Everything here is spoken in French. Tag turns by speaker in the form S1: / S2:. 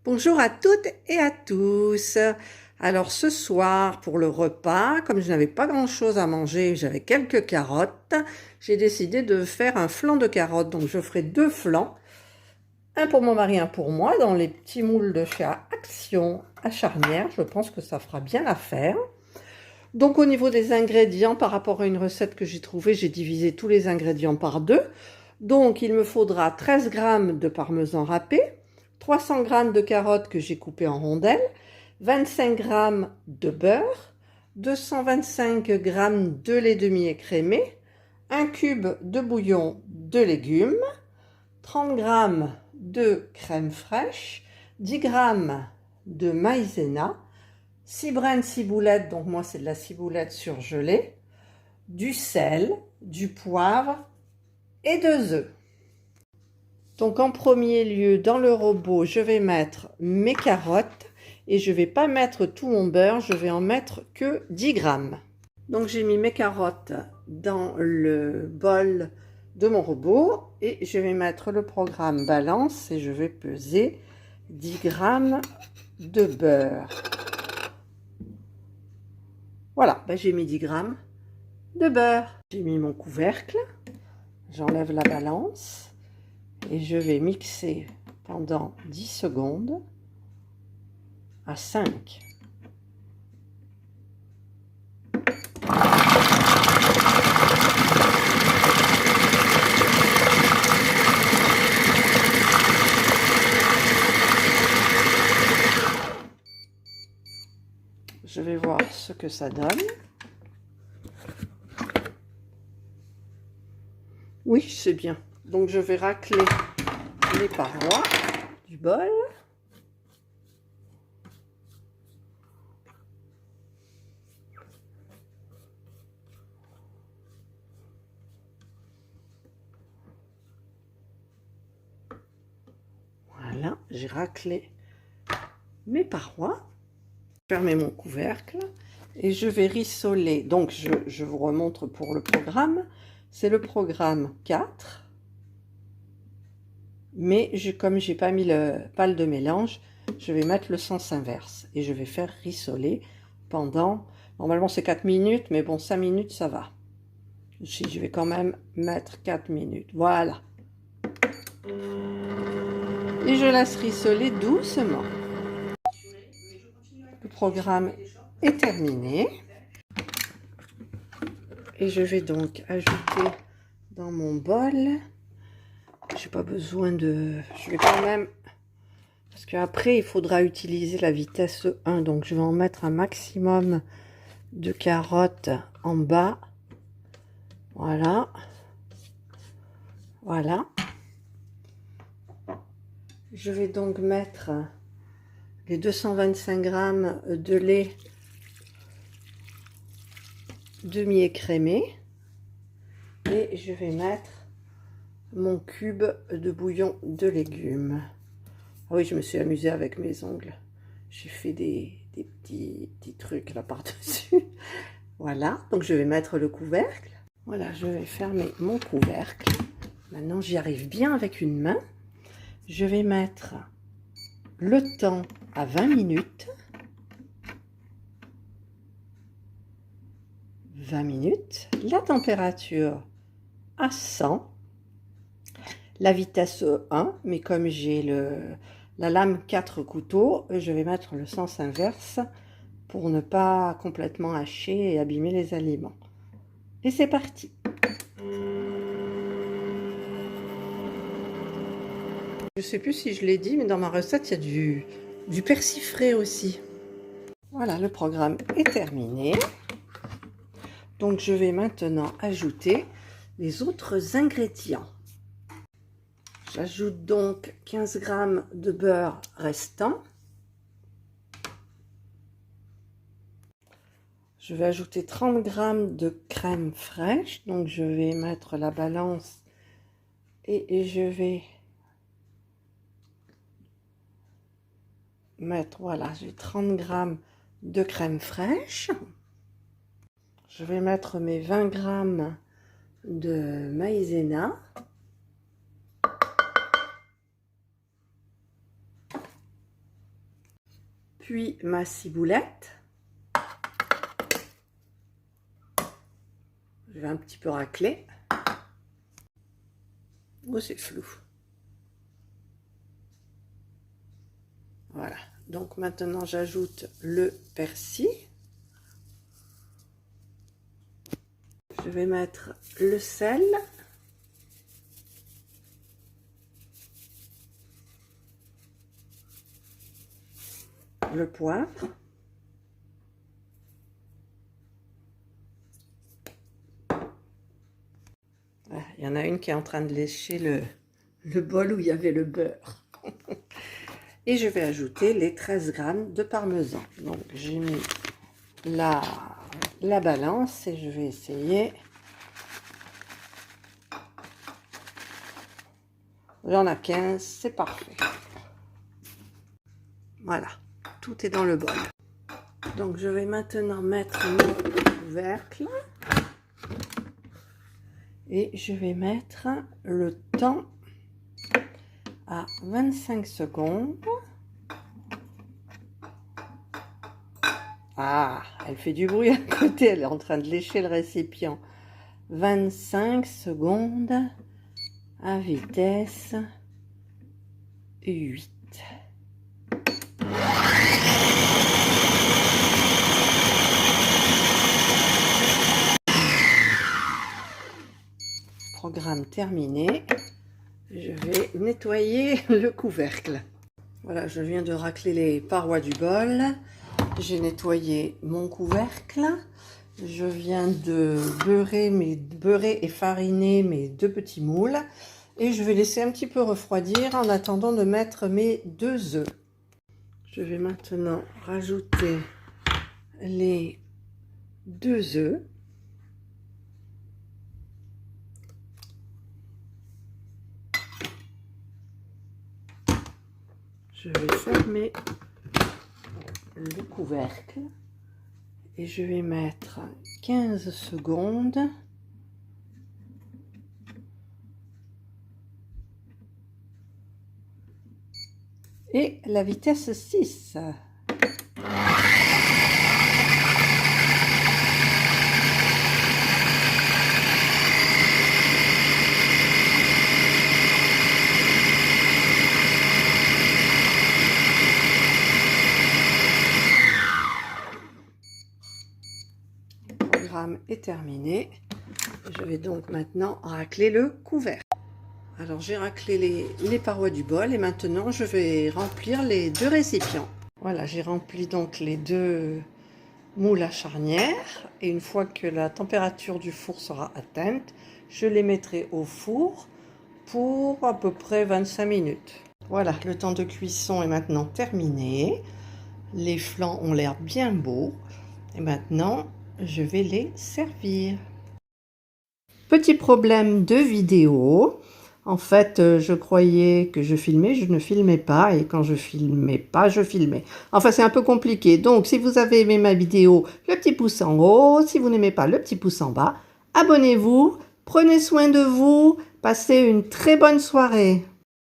S1: Bonjour à toutes et à tous. Alors ce soir, pour le repas, comme je n'avais pas grand-chose à manger, j'avais quelques carottes, j'ai décidé de faire un flan de carottes. Donc je ferai 2 flans, un pour mon mari, un pour moi, dans les petits moules de chez Action à Charnières. Je pense que ça fera bien l'affaire. Donc au niveau des ingrédients, par rapport à une recette que j'ai trouvée, j'ai divisé tous les ingrédients par 2. Donc il me faudra 13 g de parmesan râpé, 300 g de carottes que j'ai coupées en rondelles, 25 g de beurre, 225 g de lait demi-écrémé, 1 cube de bouillon de légumes, 30 g de crème fraîche, 10 g de maïzena, 6 brins de ciboulette, donc moi c'est de la ciboulette surgelée, du sel, du poivre et 2 œufs. Donc en premier lieu, dans le robot, je vais mettre mes carottes et je ne vais pas mettre tout mon beurre, je vais en mettre que 10 grammes. Donc j'ai mis mes carottes dans le bol de mon robot et je vais mettre le programme balance et je vais peser 10 grammes de beurre. Voilà, j'ai mis 10 grammes de beurre. J'ai mis mon couvercle, j'enlève la balance. Et je vais mixer pendant 10 secondes à 5. Je vais voir ce que ça donne. Oui, c'est bien. Donc je vais racler les parois du bol. Voilà, j'ai raclé mes parois. Fermer mon couvercle et je vais rissoler. Donc je vous remontre pour le programme. C'est le programme 4. Mais comme j'ai pas mis le pal de mélange, je vais mettre le sens inverse et je vais faire rissoler pendant, normalement c'est 4 minutes, mais bon, 5 minutes ça va. Je vais quand même mettre 4 minutes, voilà. Et je laisse rissoler doucement. Le programme est terminé. Et je vais donc ajouter dans mon bol, j'ai pas besoin de, je vais quand même, parce qu'après il faudra utiliser la vitesse 1, donc je vais en mettre un maximum de carottes en bas. Voilà, voilà. Je vais donc mettre les 225 g de lait demi-écrémé et je vais mettre mon cube de bouillon de légumes. Ah oui, je me suis amusée avec mes ongles. J'ai fait des petits trucs là par-dessus. Voilà, donc je vais mettre le couvercle. Voilà, je vais fermer mon couvercle. Maintenant, j'y arrive bien avec une main. Je vais mettre le temps à 20 minutes. 20 minutes. La température à 100. La vitesse 1, mais comme j'ai la lame 4 couteaux, je vais mettre le sens inverse pour ne pas complètement hacher et abîmer les aliments. Et c'est parti. Je ne sais plus si je l'ai dit, mais dans ma recette, il y a du persil frais aussi. Voilà, le programme est terminé. Donc, je vais maintenant ajouter les autres ingrédients. J'ajoute donc 15 g de beurre restant. Je vais ajouter 30 g de crème fraîche. Donc, je vais mettre la balance et je vais mettre, voilà, j'ai 30 g de crème fraîche. Je vais mettre mes 20 g de maïzena. puis ma ciboulette. Je vais un petit peu racler. Oh, c'est flou. Voilà. Donc maintenant, j'ajoute le persil. Je vais mettre le sel. Le poivre. Il y en a une qui est en train de lécher le bol où il y avait le beurre. Et je vais ajouter les 13 grammes de parmesan. Donc j'ai mis la balance et je vais essayer. J'en ai 15, c'est parfait. Voilà, tout est dans le bol. Donc je vais maintenant mettre mon couvercle. Et je vais mettre le temps à 25 secondes. Ah, elle fait du bruit à côté, elle est en train de lécher le récipient. 25 secondes à vitesse 8. Programme terminé. Je vais nettoyer le couvercle. Voilà, je viens de racler les parois du bol. J'ai nettoyé mon couvercle. Je viens de beurrer et fariner mes 2 petits moules. Et je vais laisser un petit peu refroidir en attendant de mettre mes 2 œufs. Je vais maintenant rajouter les 2 œufs. Je vais fermer le couvercle et je vais mettre 15 secondes. Et la vitesse 6. Le programme est terminé. Je vais donc maintenant racler le couvercle. Alors j'ai raclé les parois du bol et maintenant je vais remplir les 2 récipients. Voilà, j'ai rempli donc les 2 moules à charnière et une fois que la température du four sera atteinte, je les mettrai au four pour à peu près 25 minutes. Voilà, le temps de cuisson est maintenant terminé. Les flancs ont l'air bien beaux et maintenant je vais les servir. Petit problème de vidéo. En fait, je croyais que je filmais, je ne filmais pas, et quand je filmais pas, je filmais. Enfin, c'est un peu compliqué. Donc, si vous avez aimé ma vidéo, le petit pouce en haut. Si vous n'aimez pas, le petit pouce en bas. Abonnez-vous, prenez soin de vous, passez une très bonne soirée.